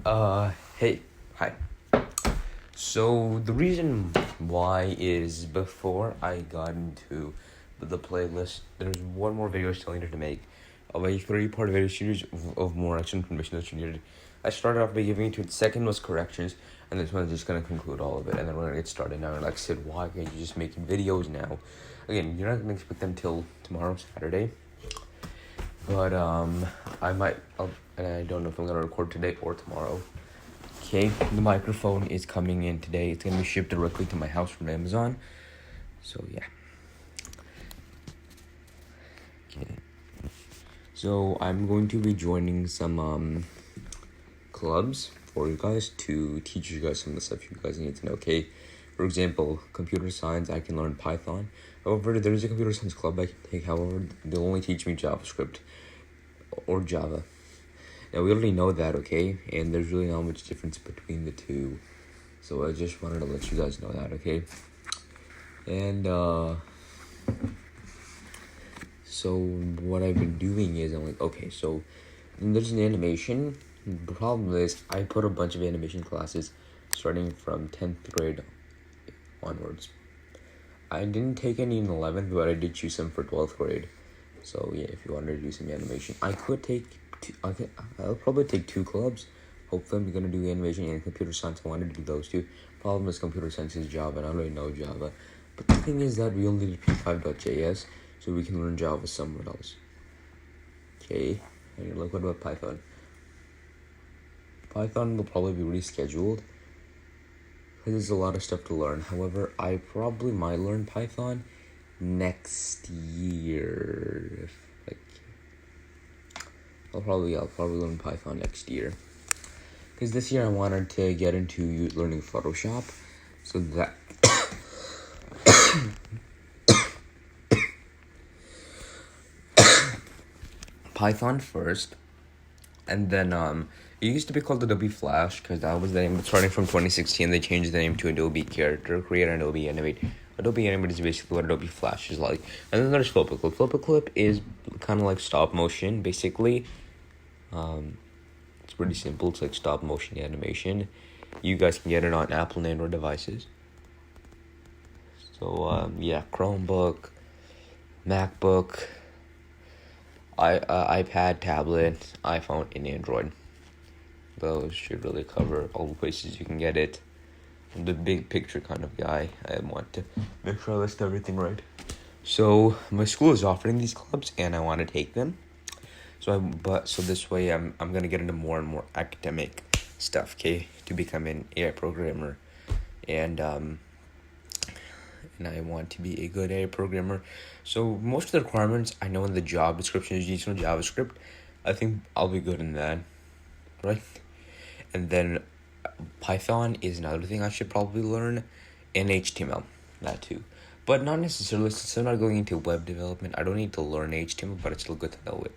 Hey, hi. So the reason why is before I got into the playlist, there's one more video I still needed to make of a three-part video series of more extra information that you needed. I started off by giving it to it. Second was corrections, and this one's just gonna conclude all of it. And then we're gonna get started now. And like I said, why can't you just making videos now? Again, you're not gonna expect them till tomorrow, Saturday. But and I don't know if I'm gonna record today or tomorrow. Okay, the microphone is coming in today. It's gonna be shipped directly to my house from Amazon. So yeah. Okay. So I'm going to be joining some clubs for you guys to teach you guys some of the stuff you guys need to know. Okay. For example, computer science, I can learn Python. However, there's a computer science club I can take. However, they'll only teach me JavaScript or Java. Now, we already know that, okay? And there's really not much difference between the two. So I just wanted to let you guys know that, okay? And, so what I've been doing is I'm like, okay, so there's an animation. The problem is I put a bunch of animation classes starting from 10th grade onwards. I didn't take any in 11th, but I did choose some for 12th grade. So yeah, if you wanted to do some animation, I'll probably take 2 clubs. Hopefully I'm gonna do animation and computer science. I wanted to do those 2. Problem is computer science is Java, and I don't really know Java. But the thing is that we only did p5.js, so we can learn Java somewhere else. Okay, and you're like, what about Python? Python will probably be rescheduled because there's a lot of stuff to learn. However, I probably might learn Python next year. I'll probably learn Python next year. Because this year I wanted to get into learning Photoshop, so that Python first, and then it used to be called Adobe Flash because that was the name. Starting from 2016, they changed the name to Adobe Character Creator and Adobe Animate. Adobe Animate is basically what Adobe Flash is like. And then there's Flipperclip. Flipperclip is kind of like stop motion, basically. It's pretty simple. It's like stop motion animation. You guys can get it on Apple and Android devices. So yeah, Chromebook, MacBook, iPad, tablet, iPhone, and Android. Those should really cover all the places you can get it. I'm the big picture kind of guy. I want to make sure I list everything right. So my school is offering these clubs, and I want to take them. So this way I'm gonna get into more and more academic stuff, okay, to become an AI programmer, and I want to be a good AI programmer. So most of the requirements I know in the job description is using JavaScript. I think I'll be good in that, right? And then Python is another thing I should probably learn, and HTML, that too. But not necessarily, since I'm not going into web development, I don't need to learn HTML, but it's still good to know it.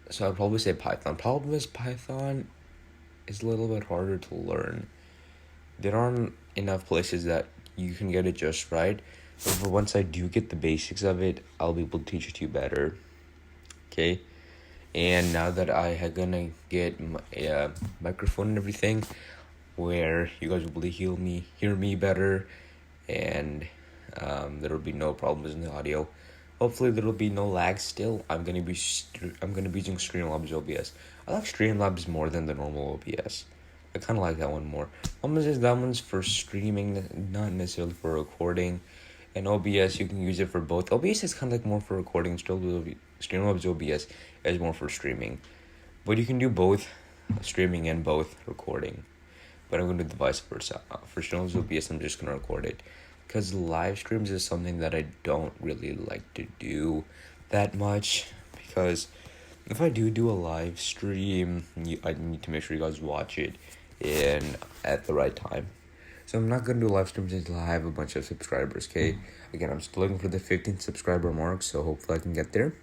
So I'd probably say Python. Problem is Python is a little bit harder to learn. There aren't enough places that you can get it just right. But once I do get the basics of it, I'll be able to teach it to you better. Okay? And now that I am gonna get a microphone and everything, where you guys will be able to hear me better, and there will be no problems in the audio. Hopefully there will be no lag still. I'm gonna be using Streamlabs OBS. I like Streamlabs more than the normal OBS. I kind of like that one more. That one's for streaming, not necessarily for recording. And OBS, you can use it for both. OBS is kind of like more for recording. Streamlabs OBS is more for streaming. But you can do both streaming and both recording. But I'm going to do the vice versa. For Streamlabs OBS, I'm just going to record it. Because live streams is something that I don't really like to do that much. Because if I do a live stream, I need to make sure you guys watch it and at the right time. So I'm not going to do live streams until I have a bunch of subscribers, okay? Again, I'm still looking for the 15 subscriber mark, so hopefully I can get there.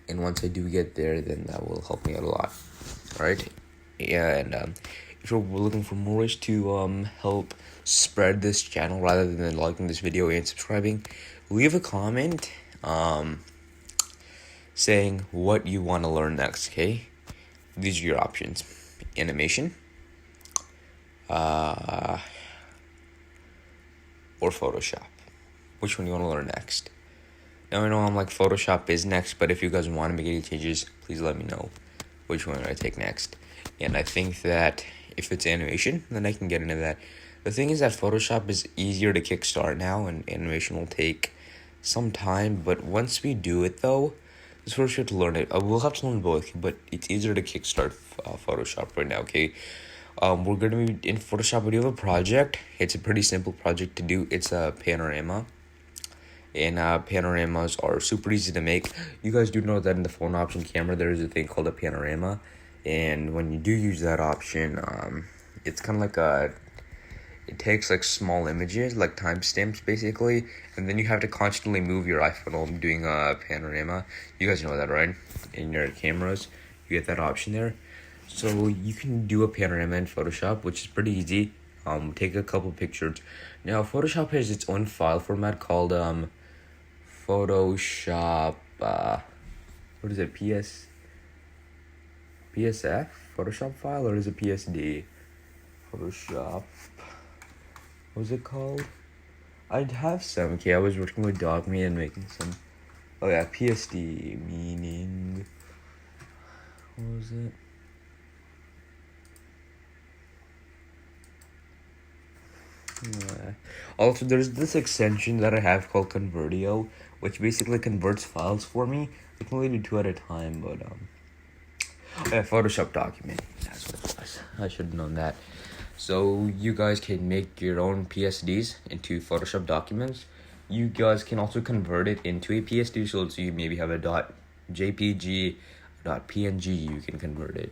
And once I do get there, then that will help me out a lot. Alright? Yeah, and if you're looking for more ways to help spread this channel rather than liking this video and subscribing, leave a comment saying what you want to learn next, okay? these are your options: animation, or Photoshop. Which one you want to learn next? Now I know I'm like Photoshop is next, but if you guys want to make any changes, please let me know which one I take next. And I think that if it's animation, then I can get into that. The thing is that Photoshop is easier to kickstart now, and animation will take some time. But once we do it, though, it's first you have to learn it. We'll have to learn both, but it's easier to kickstart Photoshop right now. Okay, we're gonna be in Photoshop. We do have a project. It's a pretty simple project to do. It's a panorama. And panoramas are super easy to make. You guys do know that in the phone option camera, there is a thing called a panorama. And when you do use that option, it's kind of like it takes like small images, like timestamps basically. And then you have to constantly move your iPhone while doing a panorama. You guys know that, right? In your cameras, you get that option there. So you can do a panorama in Photoshop, which is pretty easy. Take a couple pictures. Now, Photoshop has its own file format called Photoshop, what is it, PSF? Photoshop file, or is it PSD? Photoshop, what was it called? I'd have some, okay, I was working with DocMe and making some, oh yeah, PSD, meaning, what was it? Also, there's this extension that I have called Convertio, which basically converts files for me. I can only do 2 at a time, but Photoshop document. That's what it was. I should have known that. So you guys can make your own PSDs into Photoshop documents. You guys can also convert it into a PSD, so you maybe have a .jpg, .png. You can convert it.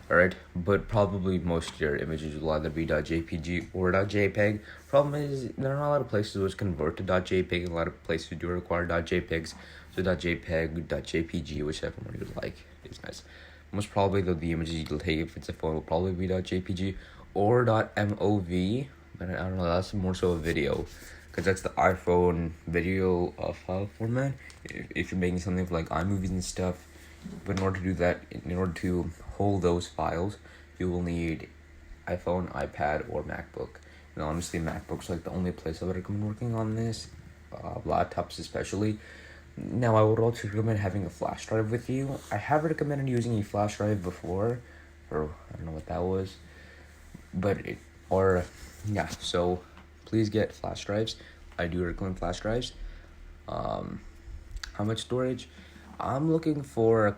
Alright, but probably most of your images will either be .jpg or .jpeg. Problem is, there are not a lot of places which convert to .jpeg, and a lot of places do require .jpegs. So .jpeg, .jpg, whichever one you like is nice. Most probably, though, the images you'll take if it's a phone will probably be .jpg or .mov. But I don't know, that's more so a video, because that's the iPhone video file format. If you're making something for like iMovies and stuff. But in order to do that, in order to hold those files, you will need iPhone, iPad, or MacBook. And honestly, MacBook's like the only place I would recommend working on this, laptops especially. Now, I would also recommend having a flash drive with you. I have recommended using a flash drive before, or I don't know what that was, so please get flash drives. I do recommend flash drives. How much storage? I'm looking for a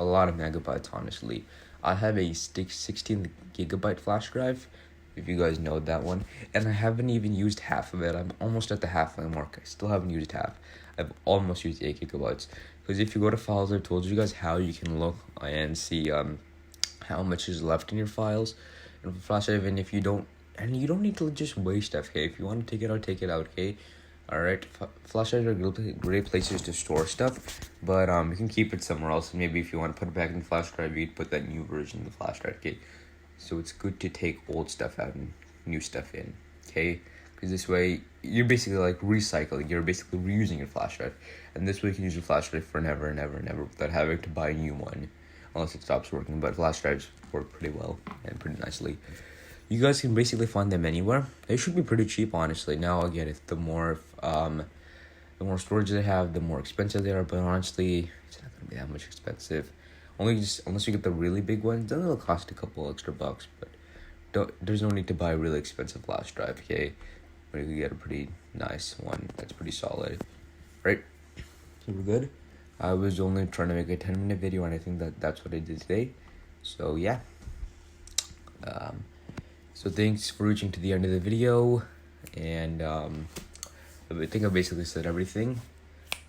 lot of megabytes, honestly. I have a 16 gigabyte flash drive, if you guys know that one, and I haven't even used half of it. I'm almost at the halfway mark. I still haven't used half. I've almost used 8 gigabytes. Because if you go to files, I told you guys how you can look and see how much is left in your files and flash drive. And if you don't, and you don't need to just waste stuff. Okay, if you want to take it out, take it out. Okay. Alright, flash drives are great places to store stuff, but you can keep it somewhere else. And maybe if you want to put it back in the flash drive, you'd put that new version of the flash drive. Okay, so it's good to take old stuff out and new stuff in. Okay, because this way you're basically like recycling. You're basically reusing your flash drive, and this way you can use your flash drive for never and ever and ever without having to buy a new one, unless it stops working. But flash drives work pretty well and pretty nicely. You guys can basically find them anywhere. They should be pretty cheap, honestly. Now, again, if the more storage they have, the more expensive they are. But honestly, it's not gonna be that much expensive. Unless you get the really big ones, then it'll cost a couple extra bucks. But there's no need to buy a really expensive flash drive. Okay, but you can get a pretty nice one that's pretty solid, right? So we're good. I was only trying to make a 10-minute video, and I think that's what I did today. So yeah. So thanks for reaching to the end of the video, and I think I basically said everything.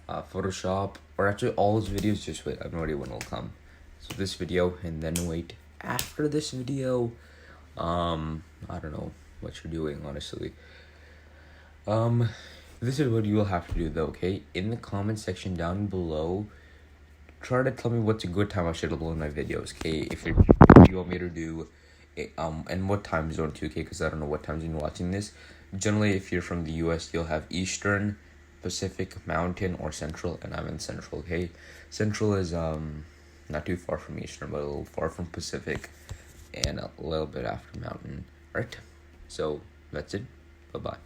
Photoshop, or actually all those videos, just wait, I have no idea when it'll come. So this video, and then wait after this video. I don't know what you're doing, honestly. This is what you will have to do though, okay? In the comment section down below, try to tell me what's a good time I should upload my videos, okay? If you want me to do and what time zone too, okay? Because I don't know what time zone you're watching this. Generally, if you're from the US, you'll have Eastern, Pacific, Mountain, or Central, and I'm in Central, okay? Central is not too far from Eastern, but a little far from Pacific, and a little bit after Mountain. Right. So that's it. Bye bye.